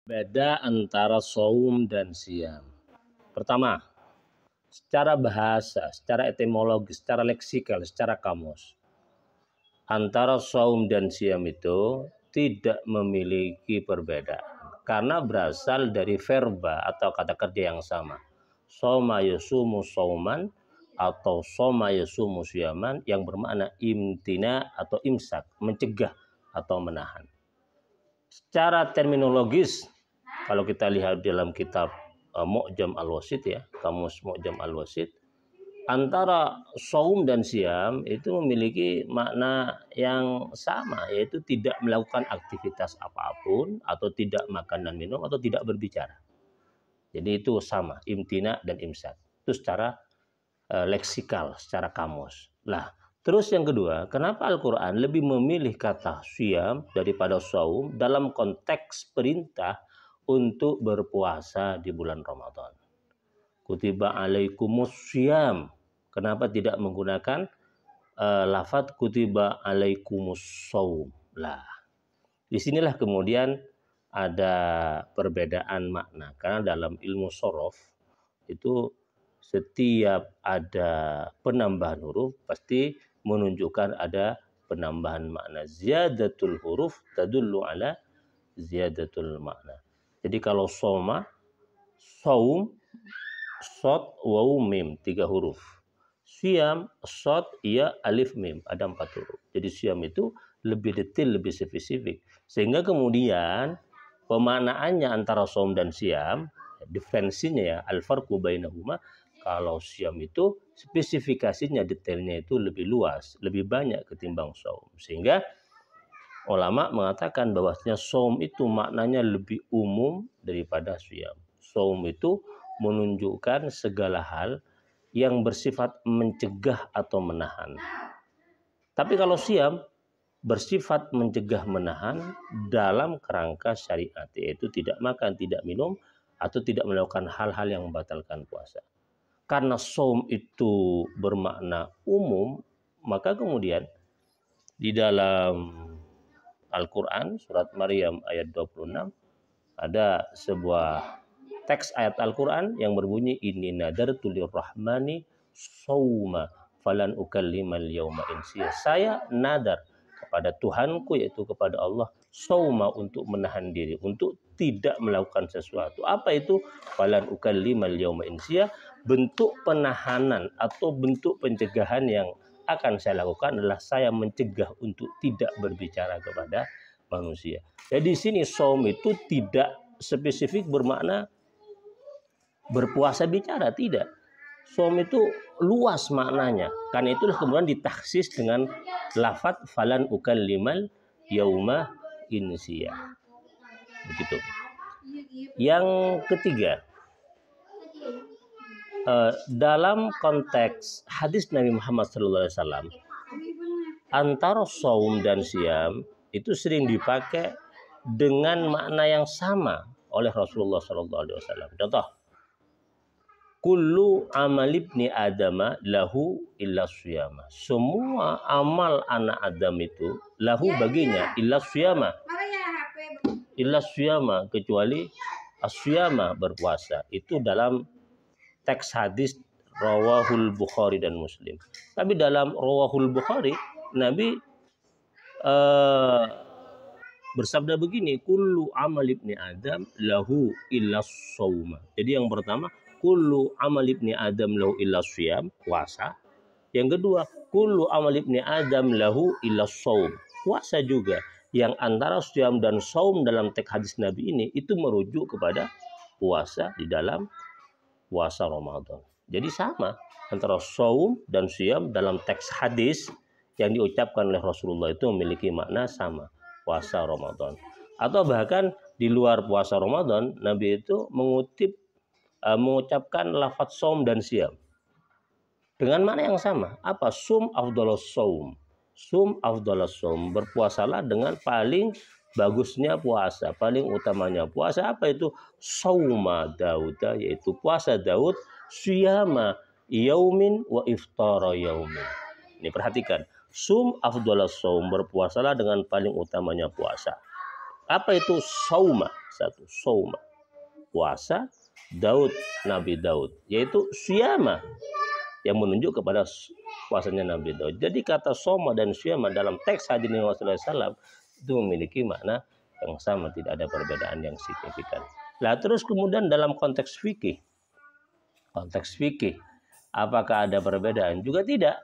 Beda antara saum dan siam. Pertama, secara bahasa, secara etimologis, secara leksikal, secara kamus. Antara saum dan siam itu tidak memiliki perbedaan. Karena berasal dari verba atau kata kerja yang sama. Soma yasumu sauman atau soma yasumu siaman yang bermakna imtina atau imsak, mencegah atau menahan. Secara terminologis, kalau kita lihat dalam kitab Mu'jam Al-Wasit ya, kamus Mu'jam Al-Wasit, antara saum dan siam itu memiliki makna yang sama, yaitu tidak melakukan aktivitas apapun atau tidak makan dan minum atau tidak berbicara. Jadi itu sama, imtina dan imsak. Itu secara leksikal, secara kamus. Lah, terus yang kedua, kenapa Al-Quran lebih memilih kata siam daripada saum dalam konteks perintah untuk berpuasa di bulan Ramadan? Kutiba alaikumus siam. Kenapa tidak menggunakan lafadz kutiba alaikumus saum? Lah, disinilah kemudian ada perbedaan makna. Karena dalam ilmu sorof itu setiap ada penambahan huruf pasti menunjukkan ada penambahan makna. Ziyadatul huruf tadullu ala ziyadatul makna. Jadi kalau soma, saum, sod, waw, mim, 3 huruf. Siam, sod, ya, alif, mim, ada 4 huruf. Jadi siam itu lebih detail, lebih spesifik. Sehingga kemudian pemaknaannya antara saum dan siam, diferensinya ya, al-farqu bainahuma, kalau siam itu spesifikasinya, detailnya itu lebih luas, lebih banyak ketimbang saum. Sehingga ulama mengatakan bahwasanya saum itu maknanya lebih umum daripada siam. Saum itu menunjukkan segala hal yang bersifat mencegah atau menahan. Tapi kalau siam bersifat mencegah menahan dalam kerangka syariat, yaitu tidak makan, tidak minum, atau tidak melakukan hal-hal yang membatalkan puasa. Karena saum itu bermakna umum, maka kemudian di dalam Al-Quran, surat Maryam ayat 26, ada sebuah teks ayat Al-Quran yang berbunyi, Inni nadartu lirrahmani sauma falan ukallimal yauma insiya. Saya nadar kepada Tuhanku, yaitu kepada Allah, sauma, untuk menahan diri, untuk tidak melakukan sesuatu. Apa itu? Falan ukallimal yauma insiya. Bentuk penahanan atau bentuk pencegahan yang akan saya lakukan adalah saya mencegah untuk tidak berbicara kepada manusia. Jadi di sini saum itu tidak spesifik bermakna berpuasa bicara, tidak. Saum itu luas maknanya. Karena itulah kemudian ditaksis dengan lafadz falan ukallimal yauma insiya. Begitu. Yang ketiga, dalam konteks hadis Nabi Muhammad SAW, antara saum dan siam itu sering dipakai dengan makna yang sama oleh Rasulullah SAW. Contoh, kullu amal ibni adama lahu illa siyama. Semua amal anak Adam itu lahu baginya illa siyama. Illa siyama, kecuali asyama, berpuasa. Itu dalam teks hadis rawahul Bukhari dan Muslim. Tapi dalam rawahul Bukhari, Nabi bersabda begini, kullu amal ibni Adam lahu illa sauma. Jadi yang pertama, kullu amal ibni Adam lahu illa siyam, puasa. Yang kedua, kullu amal ibni Adam lahu illa saum, puasa juga. Yang antara siyam dan saum dalam teks hadis Nabi ini itu merujuk kepada puasa di dalam puasa Ramadan. Jadi sama antara saum dan siyam dalam teks hadis yang diucapkan oleh Rasulullah itu memiliki makna sama, puasa Ramadan. Atau bahkan di luar puasa Ramadan, Nabi itu mengucapkan lafadz saum dan siyam dengan makna yang sama. Apa? Sum afdhalus saum. Sum afdhalus saum, berpuasalah dengan paling bagusnya puasa, paling utamanya puasa. Apa itu? Sauma Dauda, yaitu puasa Daud, siyama yaumin wa iftara yaumin. Ini perhatikan, sum afdhalus saum, berpuasalah dengan paling utamanya puasa. Apa itu sauma? Satu, sauma. Puasa Daud, Nabi Daud. Yaitu siyama, yang menunjuk kepada puasanya Nabi Daud. Jadi kata soma dan siyama dalam teks hadis Rasulullah SAW itu memiliki makna yang sama, tidak ada perbedaan yang signifikan. Nah, terus kemudian dalam konteks fikih, apakah ada perbedaan? Juga tidak.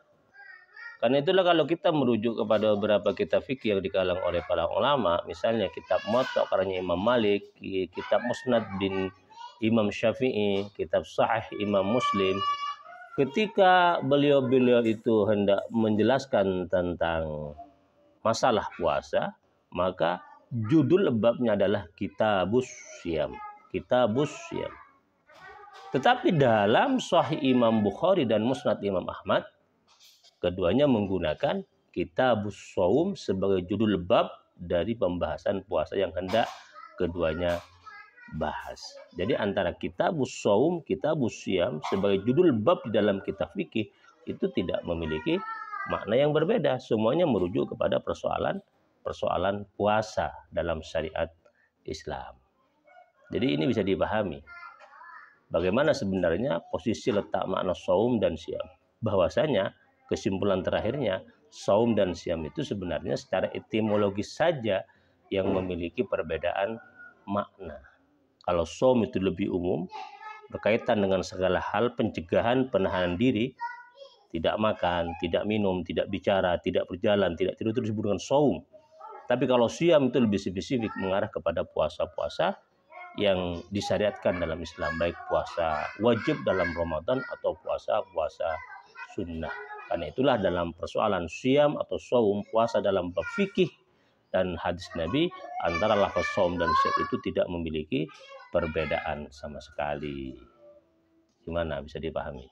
Karena itulah kalau kita merujuk kepada beberapa kitab fikih yang dikalang oleh para ulama, misalnya kitab Muwatta karya Imam Malik, kitab Musnad bin Imam Syafi'i, kitab Sahih Imam Muslim, ketika beliau-beliau itu hendak menjelaskan tentang masalah puasa, maka judul babnya adalah Kitabus Syiyam. Kitabus Syiyam. Tetapi dalam Sahih Imam Bukhari dan Musnad Imam Ahmad, keduanya menggunakan Kitabus Shaum sebagai judul bab dari pembahasan puasa yang hendak keduanya bahas. Jadi antara Kitabus Shaum, Kitabus Syiyam sebagai judul bab di dalam kitab fikih itu tidak memiliki makna yang berbeda. Semuanya merujuk kepada persoalan puasa dalam syariat Islam. Jadi ini bisa dipahami bagaimana sebenarnya posisi letak makna saum dan syiyam. Bahwasanya kesimpulan terakhirnya saum dan syiyam itu sebenarnya secara etimologis saja yang memiliki perbedaan makna. Kalau saum itu lebih umum, berkaitan dengan segala hal pencegahan, penahanan diri, tidak makan, tidak minum, tidak bicara, tidak berjalan, tidak tidur, itu disebut dengan saum. Tapi kalau syiyam itu lebih spesifik, mengarah kepada puasa-puasa yang disyariatkan dalam Islam, baik puasa wajib dalam Ramadan atau puasa-puasa sunnah. Karena itulah dalam persoalan syiyam atau saum, puasa dalam bab fikih dan hadis Nabi, antara lafaz saum dan syiyam itu tidak memiliki perbedaan sama sekali. Gimana, bisa dipahami?